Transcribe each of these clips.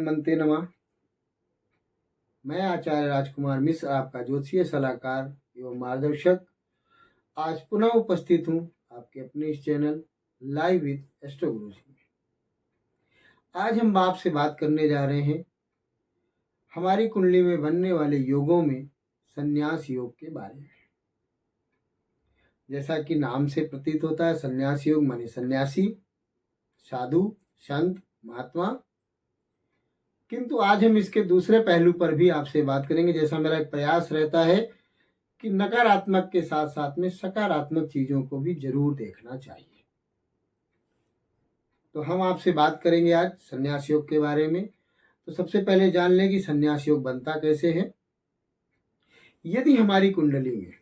हनुमंते नमः। मैं आचार्य राजकुमार मिश्र, आपका ज्योतिषीय सलाहकार एवं मार्गदर्शक, आज पुनः उपस्थित हूँ आपके अपने इस चैनल लाइव विद एस्ट्रो गुरु जी में। आज हम आपसे बात करने जा रहे हैं हमारी कुंडली में बनने वाले योगों में संन्यास योग के बारे में। जैसा कि नाम से प्रतीत होता है, संन्यास योग माने सन्यासी, साधु, संत, महात्मा। किंतु आज हम इसके दूसरे पहलू पर भी आपसे बात करेंगे। जैसा मेरा एक प्रयास रहता है कि नकारात्मक के साथ साथ में सकारात्मक चीजों को भी जरूर देखना चाहिए। तो हम आपसे बात करेंगे आज संन्यास योग के बारे में। तो सबसे पहले जान लें कि संन्यास योग बनता कैसे है। यदि हमारी कुंडली में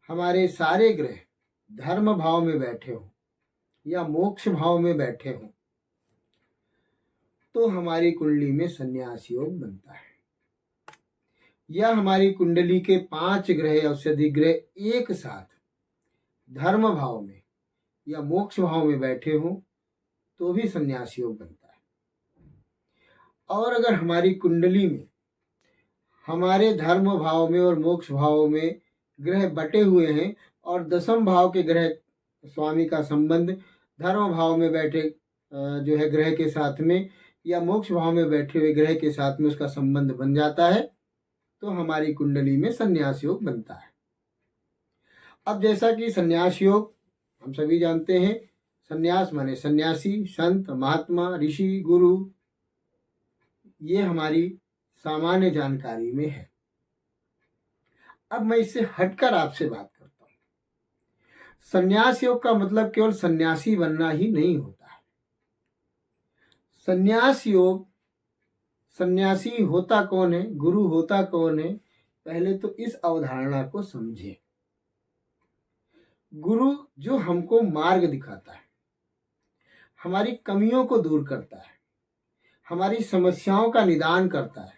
हमारे सारे ग्रह धर्म भाव में बैठे हो या मोक्ष भाव में बैठे हो तो हमारी कुंडली में संन्यास योग बनता है। या हमारी कुंडली के 5 ग्रह या उससे अधिक ग्रह एक साथ धर्म भाव में या मोक्ष भाव में बैठे हो तो भी संन्यास योग बनता है। और अगर हमारी कुंडली में हमारे धर्म भाव में और मोक्ष भाव में ग्रह बटे हुए हैं और दशम भाव के ग्रह स्वामी का संबंध धर्म भाव में बैठे जो है ग्रह के साथ में या मोक्ष भाव में बैठे हुए ग्रह के साथ में उसका संबंध बन जाता है तो हमारी कुंडली में संन्यास योग बनता है। अब जैसा कि संन्यास योग हम सभी जानते हैं, संन्यास माने सन्यासी, संत, महात्मा, ऋषि, गुरु, ये हमारी सामान्य जानकारी में है। अब मैं इससे हटकर आपसे बात करता हूँ। संन्यास योग का मतलब केवल सन्यासी बनना ही नहीं होता है। संन्यास योग, सन्यासी होता कौन है, गुरु होता कौन है, पहले तो इस अवधारणा को समझें। गुरु जो हमको मार्ग दिखाता है, हमारी कमियों को दूर करता है, हमारी समस्याओं का निदान करता है,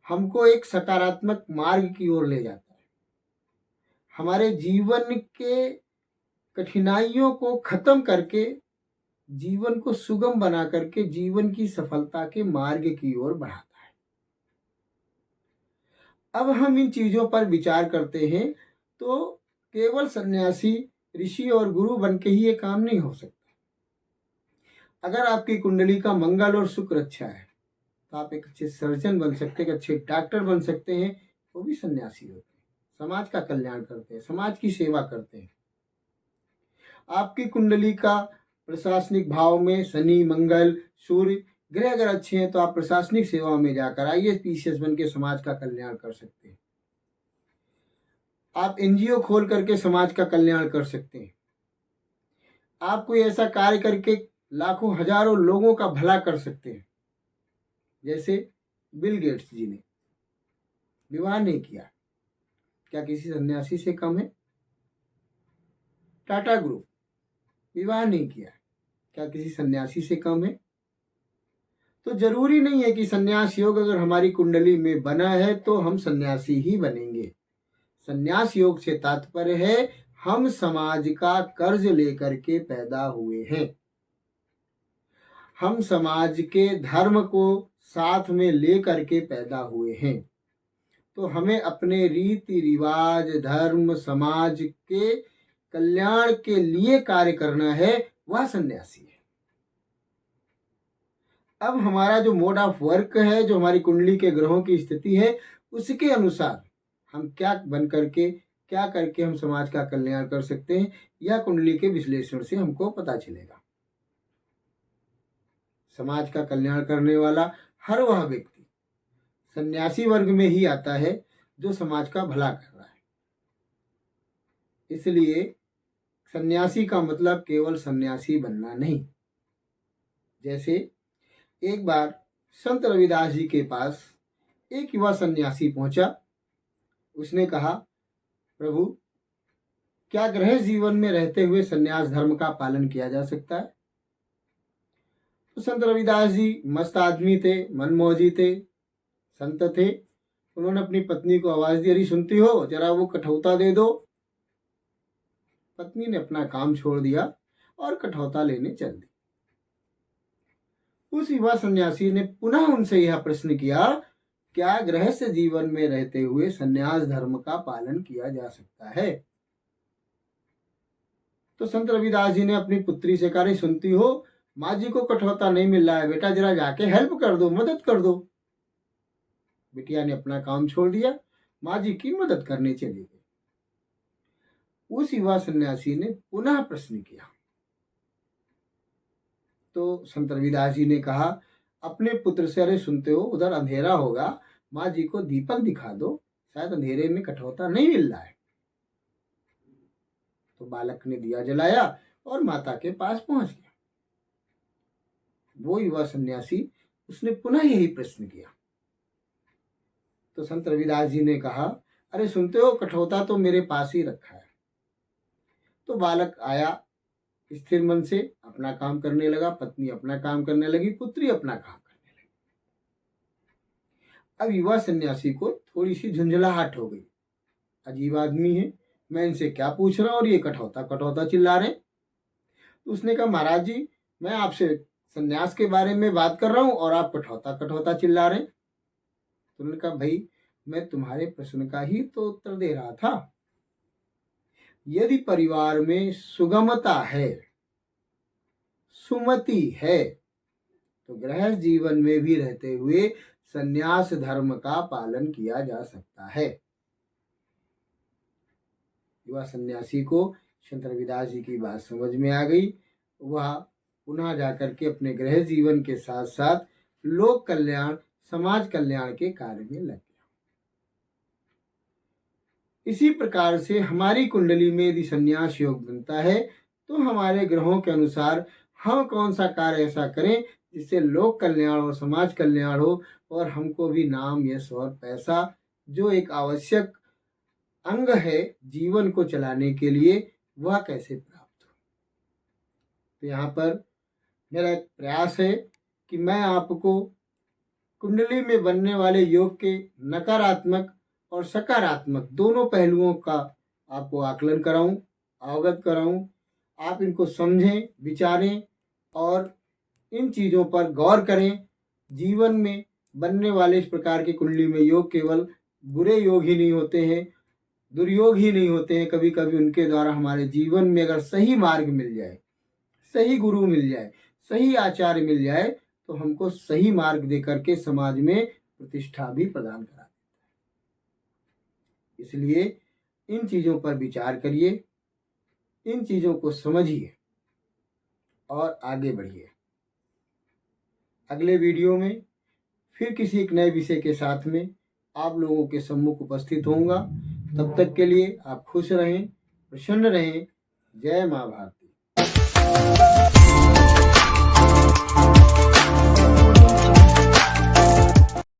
हमको एक सकारात्मक मार्ग की ओर ले जाता है, हमारे जीवन के कठिनाइयों को खत्म करके जीवन को सुगम बना करके जीवन की सफलता के मार्ग की ओर बढ़ाता है। अब हम इन चीजों पर विचार करते हैं तो केवल सन्यासी, ऋषि और गुरु बन के ही ये काम नहीं हो सकता। अगर आपकी कुंडली का मंगल और शुक्र अच्छा है तो आप एक अच्छे सर्जन बन सकते हैं, एक अच्छे डॉक्टर बन सकते हैं। वो भी सन्यासी होते हैं, समाज का कल्याण करते हैं, समाज की सेवा करते हैं। आपकी कुंडली का प्रशासनिक भाव में शनि, मंगल, सूर्य ग्रह अगर अच्छे हैं तो आप प्रशासनिक सेवा में जाकर IAS PCS बन के समाज का कल्याण कर सकते हैं। आप NGO खोल करके समाज का कल्याण कर सकते हैं। आप कोई ऐसा कार्य करके लाखों हजारों लोगों का भला कर सकते हैं। जैसे बिल गेट्स जी ने विवाह नहीं किया, क्या किसी सन्यासी से कम है? टाटा ग्रुप विवाह नहीं किया, क्या किसी सन्यासी से कम है? तो जरूरी नहीं है कि सन्यास योग अगर हमारी कुंडली में बना है तो हम सन्यासी ही बनेंगे। सन्यास योग से तात्पर्य है हम समाज का कर्ज लेकर के पैदा हुए हैं, हम समाज के धर्म को साथ में लेकर के पैदा हुए हैं। तो हमें अपने रीति रिवाज, धर्म, समाज के कल्याण के लिए कार्य करना है, वह सन्यासी है। अब हमारा जो मोड ऑफ वर्क है, जो हमारी कुंडली के ग्रहों की स्थिति है, उसके अनुसार हम क्या बन करके क्या करके हम समाज का कल्याण कर सकते हैं, यह कुंडली के विश्लेषण से हमको पता चलेगा। समाज का कल्याण करने वाला हर वह व्यक्ति सन्यासी वर्ग में ही आता है जो समाज का भला कर रहा है। इसलिए सन्यासी का मतलब केवल सन्यासी बनना नहीं। जैसे एक बार संत रविदास जी के पास एक युवा सन्यासी पहुंचा। उसने कहा, प्रभु, क्या गृह जीवन में रहते हुए सन्यास धर्म का पालन किया जा सकता है? तो संत रविदास जी मस्त आदमी थे, मनमौजी थे, संत थे। उन्होंने अपनी पत्नी को आवाज दी, अरे सुनती हो, जरा वो कठौता दे दो। पत्नी ने अपना काम छोड़ दिया और कठौता लेने चल दी। उस युवा सन्यासी ने पुनः उनसे यह प्रश्न किया, क्या गृहस्थ जीवन में रहते हुए संन्यास धर्म का पालन किया जा सकता है? तो संत रविदास जी ने अपनी पुत्री से कहा, सुनती हो, माँ जी को कठौता नहीं मिल रहा है, बेटा जरा जाके हेल्प कर दो, मदद कर दो। बिटिया ने अपना काम छोड़ दिया, माँ जी की मदद करने चली गई। उस युवा सन्यासी ने पुनः प्रश्न किया तो संत रविदास जी ने कहा अपने पुत्र से, अरे सुनते हो, उधर अंधेरा होगा, माँ जी को दीपक दिखा दो, शायद अंधेरे में कठौता नहीं मिल रहा है। तो बालक ने दिया जलाया और माता के पास पहुंच गया। वो युवा सन्यासी, उसने पुनः यही प्रश्न किया तो संत रविदास जी ने कहा, अरे सुनते हो, कठौता तो मेरे पास ही रखा है। तो बालक आया, स्थिर मन से अपना काम करने लगा, पत्नी अपना काम करने लगी, पुत्री अपना काम करने लगी। अब युवा सन्यासी को थोड़ी सी झुंझलाहट हो गई, अजीब आदमी है, मैं इनसे क्या पूछ रहा हूं और ये कठौता कठौता चिल्ला रहे। तो उसने कहा, महाराज जी, मैं आपसे सन्यास के बारे में बात कर रहा हूं और आप कठौता कठौता चिल्ला रहे। तो उन्होंने कहा, भाई मैं तुम्हारे प्रश्न का ही तो उत्तर दे रहा था। यदि परिवार में सुगमता है, सुमति है, तो गृहस्थ जीवन में भी रहते हुए संन्यास धर्म का पालन किया जा सकता है। युवा सन्यासी को संत रविदास जी की बात समझ में आ गई। वह पुनः जाकर के अपने गृहस्थ जीवन के साथ साथ लोक कल्याण, समाज कल्याण के कार्य में लग गया। इसी प्रकार से हमारी कुंडली में यदि संन्यास योग बनता है तो हमारे ग्रहों के अनुसार हम कौन सा कार्य ऐसा करें जिससे लोक कल्याण और समाज कल्याण हो और हमको भी नाम, यश और पैसा, जो एक आवश्यक अंग है जीवन को चलाने के लिए, वह कैसे प्राप्त हो। तो यहाँ पर मेरा एक प्रयास है कि मैं आपको कुंडली में बनने वाले योग के नकारात्मक और सकारात्मक दोनों पहलुओं का आपको आकलन कराऊं, अवगत कराऊं। आप इनको समझें, विचारें और इन चीज़ों पर गौर करें। जीवन में बनने वाले इस प्रकार की कुंडली में योग केवल बुरे योग ही नहीं होते हैं, दुर्योग ही नहीं होते हैं। कभी कभी उनके द्वारा हमारे जीवन में अगर सही मार्ग मिल जाए, सही गुरु मिल जाए, सही आचार्य मिल जाए, तो हमको सही मार्ग दे करके समाज में प्रतिष्ठा भी प्रदान करा देता है। इसलिए इन चीज़ों पर विचार करिए, इन चीज़ों को समझिए और आगे बढ़िए। अगले वीडियो में फिर किसी एक नए विषय के साथ में आप लोगों के सम्मुख उपस्थित होऊंगा। तब तक के लिए आप खुश रहें, प्रसन्न रहें। जय माँ भारती।